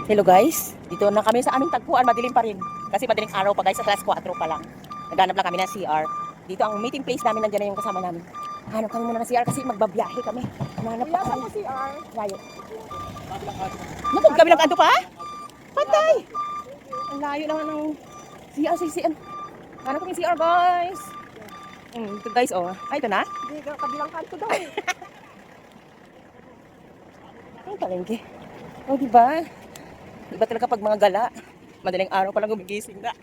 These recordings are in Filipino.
Hello guys, dito na kami sa aming tagpuan, madilim pa rin. Kasi madaling araw pa guys, sa alas 4 pa lang. Naghanap lang kami ng CR. Dito ang meeting place namin, nandiyan na yung kasama namin. Hanap kami muna ng CR kasi magbabiyahe kami. Hanap pa kami. CR. Layo. Napag kami lang kanto pa? Patay! Ang layo naman ng CR, CCM. Hanap kami CR guys. Ito guys oh. Ay, ito na? Hindi, kabilang kanto daw eh. Ang palengke. Oh, diba? Iba talaga pag mga gala. Madaling araw pa lang gumigising na.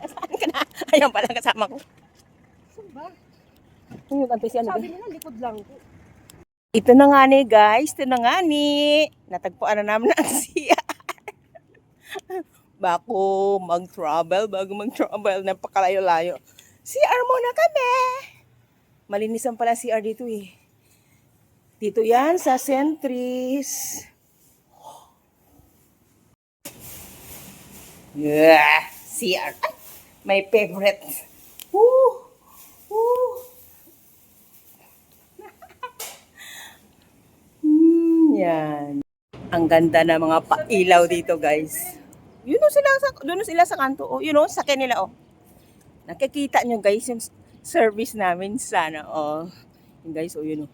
Saan ka na? Ayan pala kasama ko. Saan ba? Yung antay siya. Sabi nila, likod lang. Ito na nga ni guys. Ito na nga ni. Natagpuan na namin ang siya. Bago mag-travel. Napakalayo-layo. CR muna kami. Malinisan pala CR dito eh. Dito yan sa Centris. Yeah, CR. Ay, my favorite. Woo! Woo! Yan. Ang ganda na mga pailaw dito, guys. Doon sila sa kanto. Oh, sa kanila, oh. Nakikita nyo, guys, yung service namin sana, oh. Yung guys, oh, oh.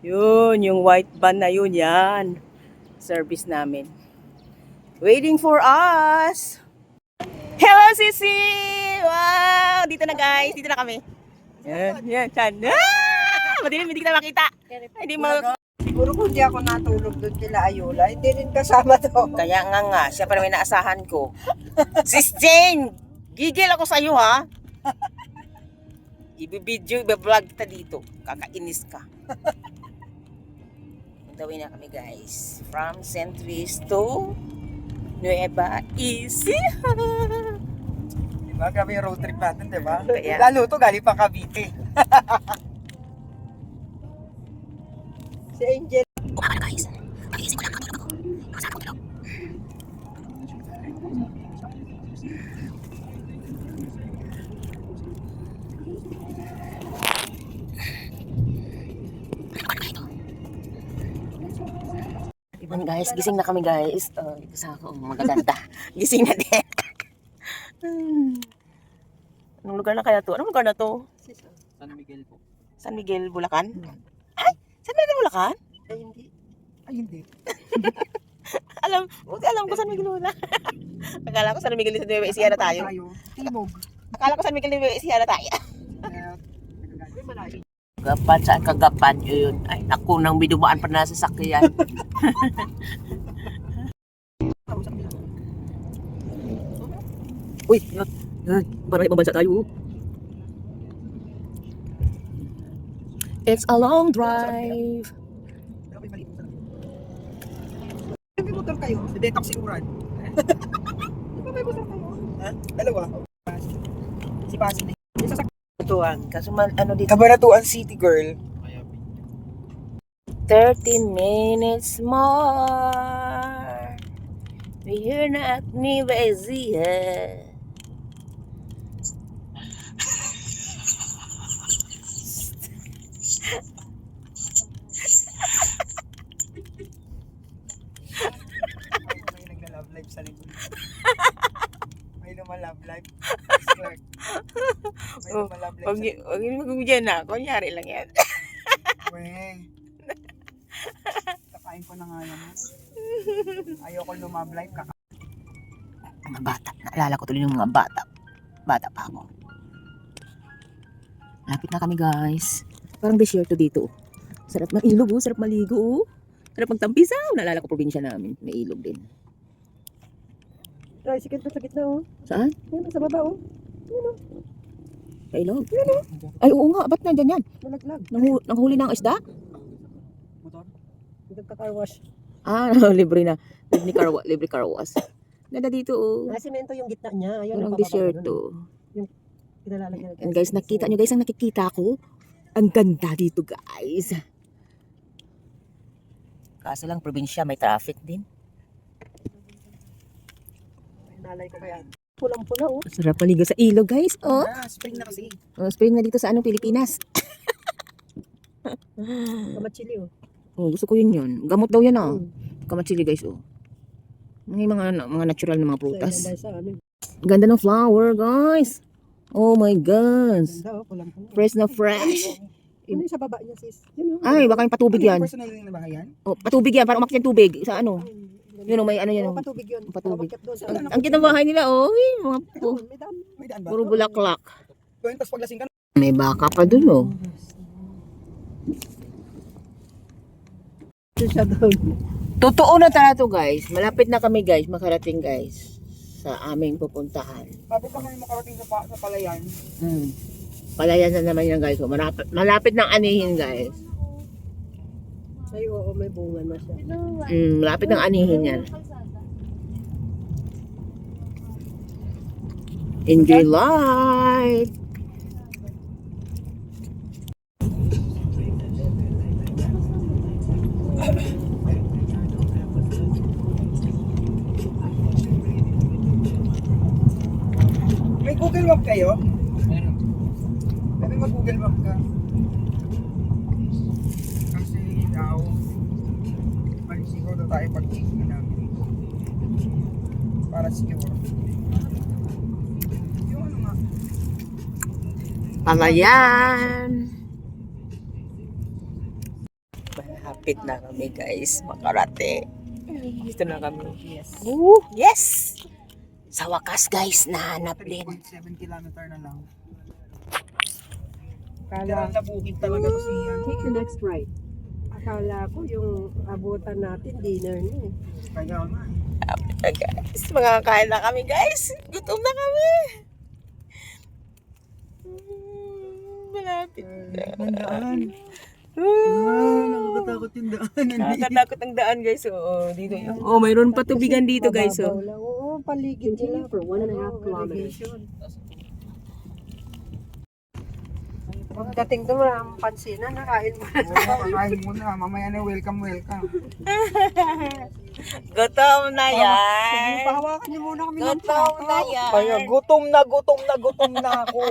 Yun, yung white van na yun, yan. Service namin. Waiting for us. Hello, Sisi! Wow! Dito na guys, dito na kami. Yan. Madilim, hindi kita makita. Hindi mo... Siguro kung di ako natulog doon kila Ayola, hindi rin kasama to. Kaya nga, siya pa naman naasahan ko. Sis Jane! Gigil ako sa iyo, ha? Ibibidyo, ibablog kita dito. Kakainis ka. Tawin na kami, guys. From Centris to Nueva Ecija. Diba? Grabe yung road trip natin, diba? Yeah. Lalo to, galing pa Cavite. Si Angel. Umaga na, guys. Pagising ko lang, matulog ako. Masabi ko tulog. Ibang guys, gising na kami guys. Ito sa ako, magaganda. Gising na din. Anong lugar na kaya to? Anong lugar na to? San Miguel po. San Miguel, Bulacan? Ay! San Miguel, Bulacan? Ay, hindi. Ay, hindi. alam ko San Miguel Bulacan. Akala ko San Miguel sa Nueva Ecija na tayo. Timog. Akala ko San Miguel Nueva Ecija na tayo. Malayo. Gapan, saan kagapan yun? Ay, naku, nang bidumaan pa na sa sakyan. Uy, parang ibang bansa tayo. It's a long drive. May motor kayo? Detox si Uran. Di ba may motor kayo? Ha? Dalawa. Si Pasi na. Isa sa Tuwan, kaso ano dito? Cabanatuan City, girl. 13 minutes more. We're not Nueva Ecija. May nagla-love life sa likod. May luma-love life. May luma-love life sa likod. Huwag niyo magbibigyan na. Kunyari lang yan. Weh. Kakain ko na nga naman. Ayoko luma-love life. Mga bata. Naalala ko tuloy yung mga bata. Bata pa ako. Lapit na kami guys. Parang desierto dito. Sarap ng ilog oh. Sarap maligo oh. Sarap magtampisaw. Naalala ko probinsya namin. May ilog din. Tricycle pa sa gitna oh. Saan? Yan, sa baba oh. Sa ilog? Ay oo nga. Ba't nandyan yan? Malaglag. Nanghuli ng isda? Motor? Nagka-car wash. Ah, libre na. Libre car wash. Ganda dito oh. Nasimento yung gitna niya. Ayun, Walang desierto. Pinalalagyan. And guys, nakita nyo guys, ang nakikita ko. Ang ganda dito guys. Kaso lang, probinsya, may traffic din. Nalay ko kaya. Pulang-pula oh. Sarap maligo sa ilog guys. Oh, Spring na kasi. spring na dito sa Pilipinas. Kamachili oh. Oh, gusto ko yun. Gamot daw yan ah. Kamatsili guys oh. May mga natural na mga prutas. Sa ano. Ganda ng flower, guys. Oh my gosh. Ganda, kulang pa. Fresh na fresh. Ano yung sa baba niya, sis? Yun, Ay, baka yung patubig yan. Personal na ba yan? Oh, patubig yan, para umakyat yung tubig. Sa ano? Yun, may ano yan. Patubig yun. Patubig. Doon sa Ang cute ng bahay nila, oh. Mga May daan. May daan ba? puro bulaklak. Yun, tapos paglasing ka na. May baka pa dun, oh. Siya doon. Totoo na talaga to, guys. Malapit na kami, guys. Makarating, guys. Sa aming pupuntahan. Bago pa kami makarating sa palayan. Palayan na naman yan, guys. So, malapit ng anihin, guys. Ay, oo, may bunga na siya. Malapit ng anihin yan. Enjoy life! May Google Map kayo? Pwede mag-Google Map ka. Kasi daw, malisigaw daw tayo pag-tingin namin. Para siguro. Yung ano nga. Palayan! Malapit na kami, guys. Makarating. Dito na kami. Yes. Yes! Sa wakas, guys, nahanap din. 3.7 kilometer na lang. Akala, Kailangan na bukid talaga to siya. take the next right. Akala ko yung abutan natin dinner na eh. Kaya nga. Malapit na, guys. Makakain na kami, guys. Gutom na kami. Malapit na. Mandaan. Nakakatakot yung daan. Nakakatakot ang daan, guys. Oo, dito yun. Oh, mayroon pa tubigan dito, guys. Mababaw Oh. lang. Oo, paligid nila. For 1.5 kilometers. Pagdating doon, wala akong pansinan. Nakain mo. Kakain muna. Mamaya na welcome. Gutom na yan. Pahawakan niyo muna kami ng Gutom na yan. Kaya gutom na ako.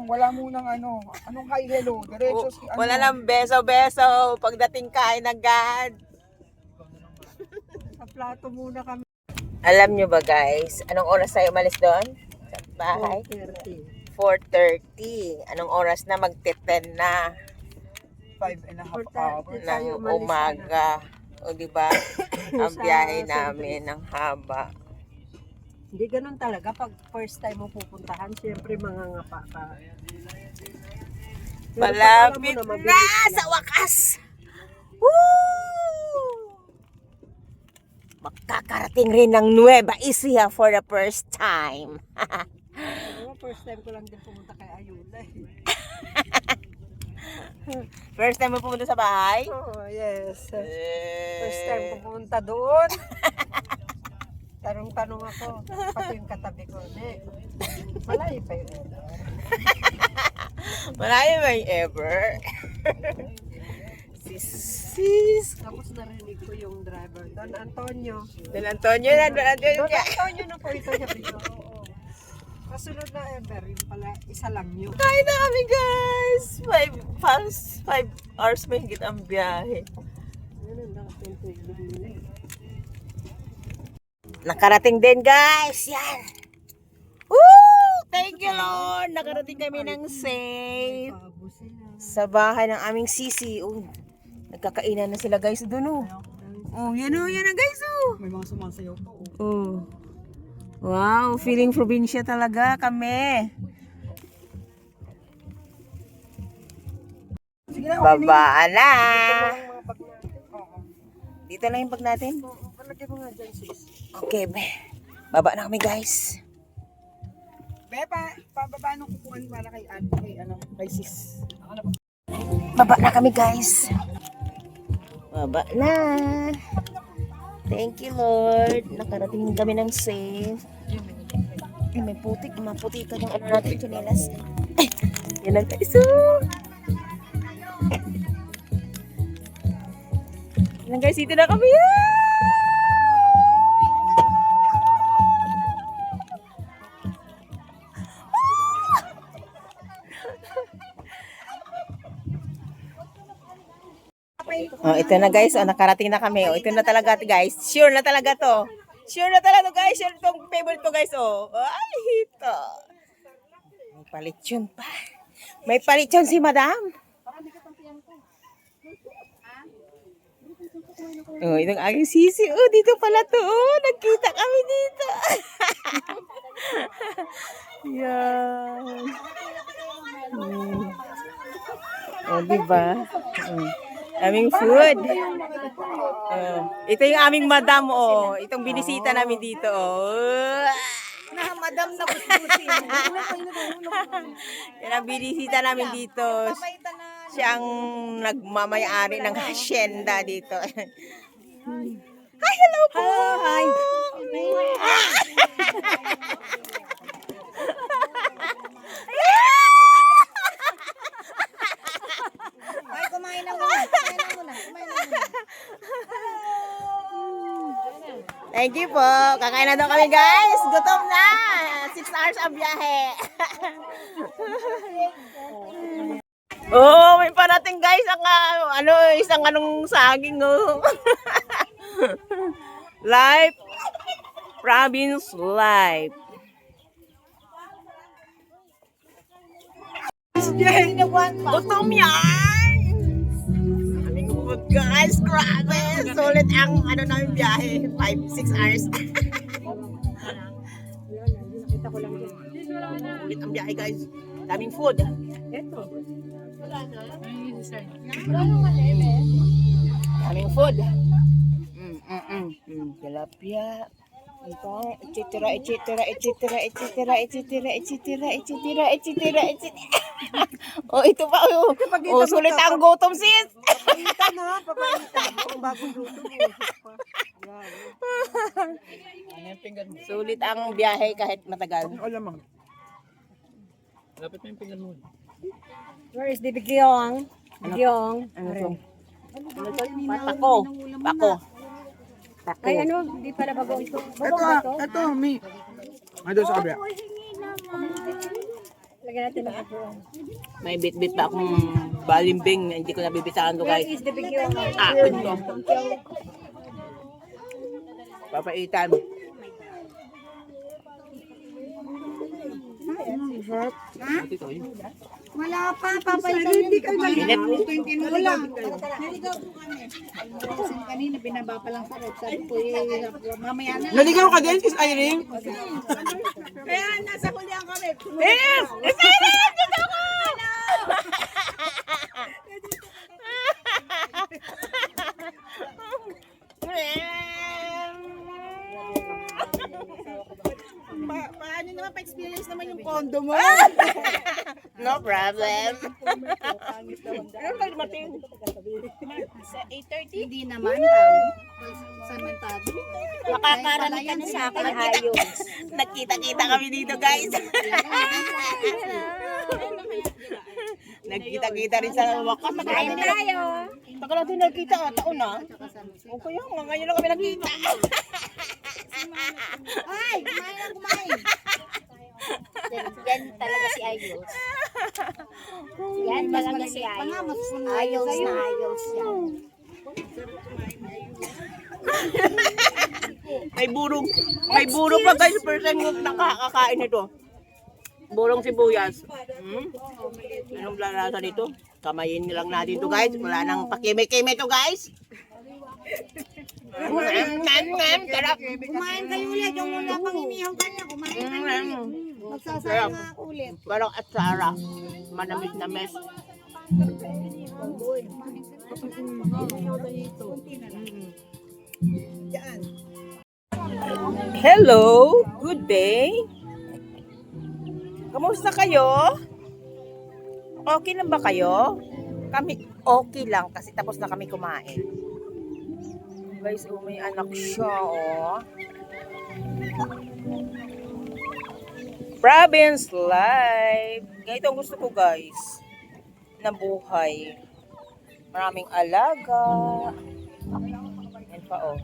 Wala munang ano. Anong hi hello? Diretso si ano. Wala nang beso-beso. Pagdating kain agad. Sa plato muna kami. Alam nyo ba, guys? Anong oras tayo umalis doon? Sa bahay? 4:30. 4:30. Anong oras na? Magte-10 na 5.5 hours. ng umaga. O, diba? Ang biyahe namin ng haba. Hindi ganun talaga. Pag first time mo pupuntahan, siyempre mangangapa ka. Pero pag alam mo Malapit na! mabilis lang. Sa wakas! Woo! Makakarating rin ng Nueva Ecija for the first time. Oo, first time ko lang din pumunta kay Ayula eh. First time mo pumunta sa bahay? Oh, yes. First time ko pumunta doon. Tanong-tanong ako. Pati yung katabi ko. Malayo pa yun. Malayo ba yung ever? Sis. Tapos narinig ko yung driver. Don Antonio. Don Antonio na, Don Antonio Don niya. Antonio na po ito niya. Oo. Kasunod na ever. Yung pala, isa lang yun. Kain na kami, guys. 5 hours may higit ang biyahe. Yan ang lakas ng tubig nila. Nakarating din, guys. Yan. Woo! Thank you, Lord. Nakarating kami ng safe. Pabo sila. Sa bahay ng aming sisi. Oh, nagkakainan na sila, guys, doon, oh. Oh, yan, oh, yan na, guys, oh. May mga sumasayaw pa. Oh. Wow, feeling probinsya talaga kami. Sige na, Babaan na. Mga bag natin. Oo. Dito lang yung bag natin. Oo, palagyan mo nga dyan, sis. Okay, baba na kami, guys. Pababa nung kukuhan para kay sis. Baba na kami, guys. Baba na. Thank you, Lord. Nakarating kami ng safe. Ay, may putik. Maputikan yung ano natin, chinelas. Ay, yan ang kaiso. Yan guys, dito na kami. Oh, ito na guys. Oh, nakarating na kami. Oh, ito na talaga guys. Sure na talaga to. Sure na talaga to guys. Sure itong favorite ko guys. Oh. Ay, ito. May palit yun pa. May palit yun si madam. Oh, itong aking sisi. Oh, dito pala to. Oh, nagkita kami dito. Yan. Oh, diba? Aming food. Ito yung aming madam, oh. Itong binisita namin dito, oh. Na, madam na busbusin. Yan ang binisita namin dito. Siya ang nagmamayari ng hacienda dito. Hi, hello po! Hi. Ay, kumain na muna. Thank you po. Kakain na daw kami guys. Gutom na. 6 hours ang biyahe. Oh, may parating guys ang isang anong saging oh. Life. Province life. Gutom yan. Aming food guys. Grabe. Sulit ang namin biyahe. 5-6 hours. Sulit ang biyahe guys. Daming food. Daming food. Tilapia. Ito, etc. Oh, ito pa. Oh, sulit ang gutom sis. Papaitan na, papaitan. Ang bagong luto. Sulit ang biyahe kahit matagal. Alamang. Lapit mo yung pinggan mo. Where is the bigyong? Bigyong. Ano to? Pako. Pako. Ay, ano? Hindi pala bagong ito. Ito ah, ito, mi. Ay, doon sa kabila. Lagyan natin ng ito. May bit-bit pa akong balimbing na hindi ko nabibitaan to Where guys. is the bigyong? Ah, ito. Papaitan. Ito yun. Wala pa, papaitan. Hindi kayo Init. Wala. Kanina binaba pa lang sa red. Sabi ko, mamaya na. Naligaw ka din, sis Irene? Kaya nasa hulihan kami. Yes! It's Irene! Dito ko! Paano naman pa-experience naman yung condo mo? No problem. Sa 8:30? Hindi naman. Samantado. Makakarating ka na sa akin, ayos. Nagkita-kita kami dito guys. Nagkita-kita rin sa wakas. Kain tayo. Tagal natin nagkita, taon na. O kaya nga, ngayon lang kami nagkita. Ay, kumain na kumain. Yan talaga si Ayos. Yan talaga si Ayos. Ayos na ayos yan. May burong pa guys, first time ko nakakakain nito. Burong sibuyas. Anong lasa nito? Kamayin lang natin to guys. Wala nang pakime-kime to guys. Sarap. Kumain kayo ulit. Yung wala pang inihaw kanya. Kumain kayo ulit. Magsasaya nga ako ulit. Parang atsara. Manamis-namis. Hello, good day. Kamusta kayo? Okay lang ba kayo? Kami okay lang kasi tapos na kami kumain. Guys, oh, may anak siya, oh. Province life. Ganito ang gusto ko, guys. Na buhay. Maraming alaga. Yan pa, oh.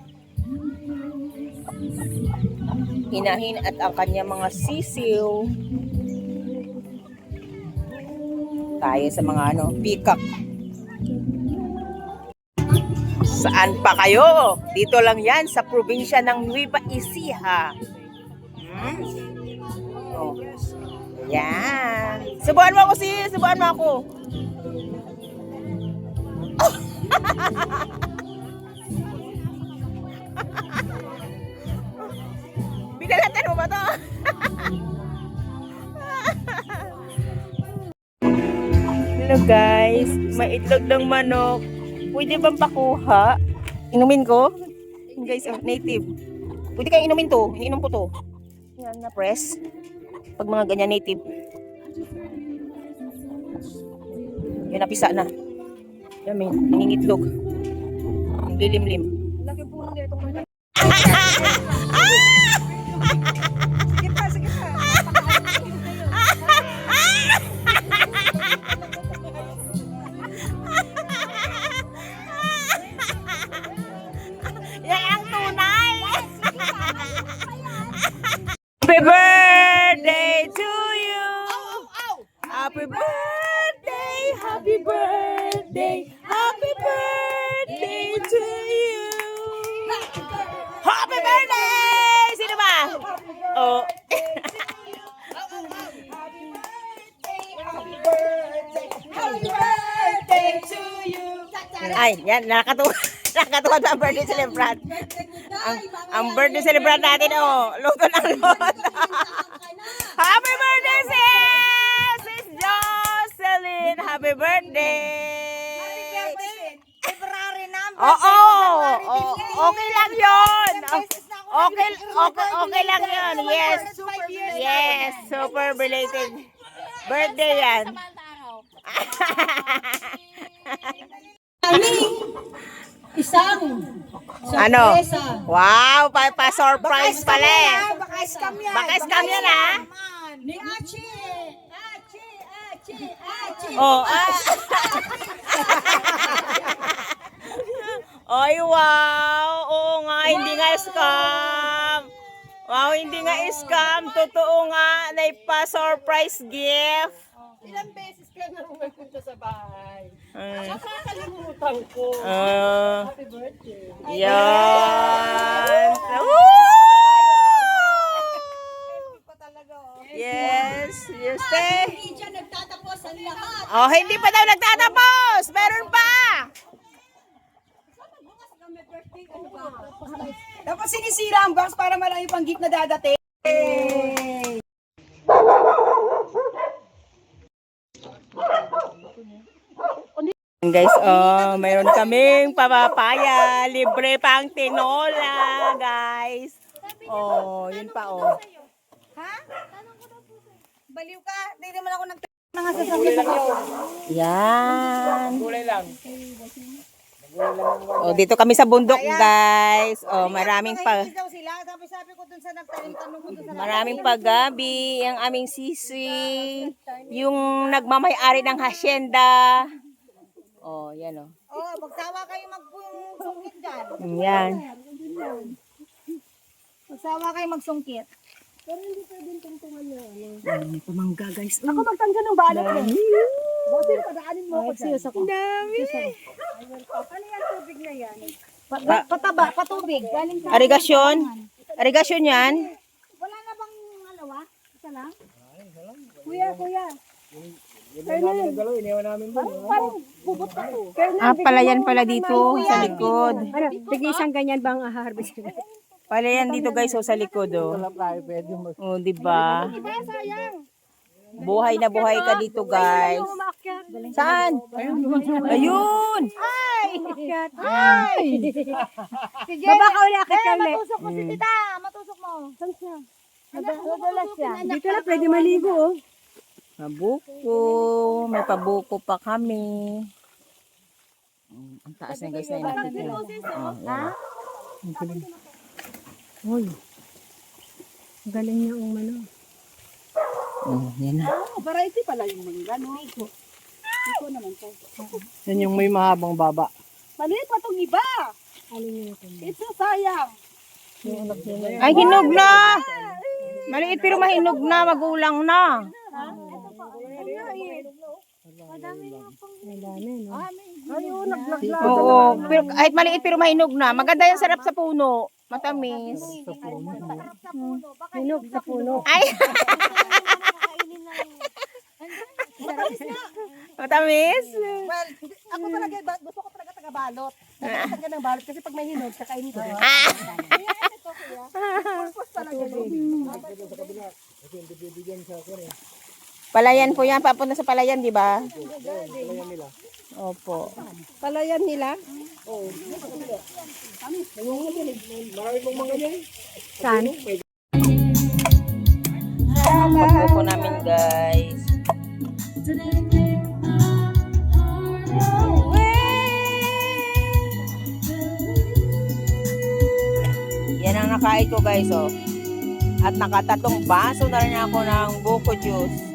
Inahin at ang kanyang mga sisiw. Tayo sa mga peacock. Saan pa kayo? Dito lang yan sa probinsya ng Nueva Ecija. Oh. Yan. Subuhan mo ako sis. Subuhan mo ako. Binalatan mo ba to? Hello guys. May itlog ng manok. Pwede bang pakuha? Inumin ko? Guys, native. Pwede kayong inumin to. Ininom ko to. Yan na press. Pag mga ganyan native. Yan napisa na. Yan may nangingitlog. Ang lilim-lim. Laki po na itong mga. Sige pa, sige pa. Yan ang tunay. Happy birthday to you. Happy birthday, happy birthday, happy birthday to you. Happy birthday! Sino ba? Oh. Happy birthday to you. Ay, yan, nakakatuwa. Nakakatuwa sa birthday celebrant. Ang birthday celebrant natin, oh, luto ng luto. Happy birthday, sis! Sis Jocelyn! Happy birthday! February number. Oo! Okay lang yun! Okay lang yun. Yes. Yes, super belated. Birthday yan. Isang. Ano? Wow, pa-surprise pala eh. Baka scam yan. Baka scam yan ha? Ni Achi. Oh, Ay, wow. Oo nga, hindi nga scam. Wow, hindi nga scam. Totoo nga, na pa-surprise gift. Ilang beses ka na pumunta sa bahay. Mm. Nakakalimutan ko. Happy birthday. Yan. Woo! Pa talaga, oh. Yes, you stay. Hindi dyan nagtatapos ang lahat. Oh, hindi pa daw nagtatapos. Meron pa. Dapat sinisira ang box para marami pang gift na dadating. Guys, oh, mayroon kaming papapaya, libre pang tinola, guys. Oh, yun pa oh. Ha? Baliw ka. Hindi naman ako mga sasakit ako. Yan. Kulay lang. Oh, dito kami sa bundok, guys. Oh, maraming pa Daw sila. Sabi ko dun sa nagtanong mo dun sa maraming paggabi ang aming sisi, yung nagmamay-ari ng hacienda. Oh, yan oh. Oh, magsawa kayo magsungkit dyan. Yan. Magsawa kayo magsungkit. Pamangga guys. Ako magtangga ng balot mo. Bosin, padaanin mo ako dyan. Ang dami. Ano yan, tubig na yan? Pataba, patubig. Galing sa... Arigasyon. Arigasyon yan. Wala na bang alawa? Isa lang? Kuya. Iniwan namin doon. Parang bubot ka to. Palayan pala dito sa likod. Tig-isang ganyan bang harvest? Palayan dito guys oh, sa likod oh. Oh, di ba? Sayang. Buhay na buhay ka dito guys. Saan? Ayun. Ay! Sige. Baba ka uli akit kami. Matusok mo si tita. Matusok mo. Saan siya? Nadalas siya. Dito na pwede maligo oh. Pabuko. May pabuko pa kami. Ang taas na guys na inakit nyo. Oh, yan. Uy. Galing niya ang ano. Oh, yan na. Variety pala yung mangga, no? Ito naman to. Yan yung may mahabang baba. Maliit pa itong iba. It's a sayang. Ay, hinog na. Maliit pero mahinog na. Magulang na. Ayun, naglaglag. Oo, pero kahit maliit pero mahinog na. Maganda yung sarap sa puno. Matamis. Hinog sa puno. Ay! Matamis? Well, ako talaga, gusto ko talaga taga-balot. Taga ng balot kasi pag may hinog, kakainin ko. Purpose talaga yun. Palayan po yan. Papunta sa palayan, di ba? Opo. Palayan nila. Saan? Pagpupo namin, guys. Yan ang nakain ko, guys, oh. At nakatatong baso na rin ako ng buko juice.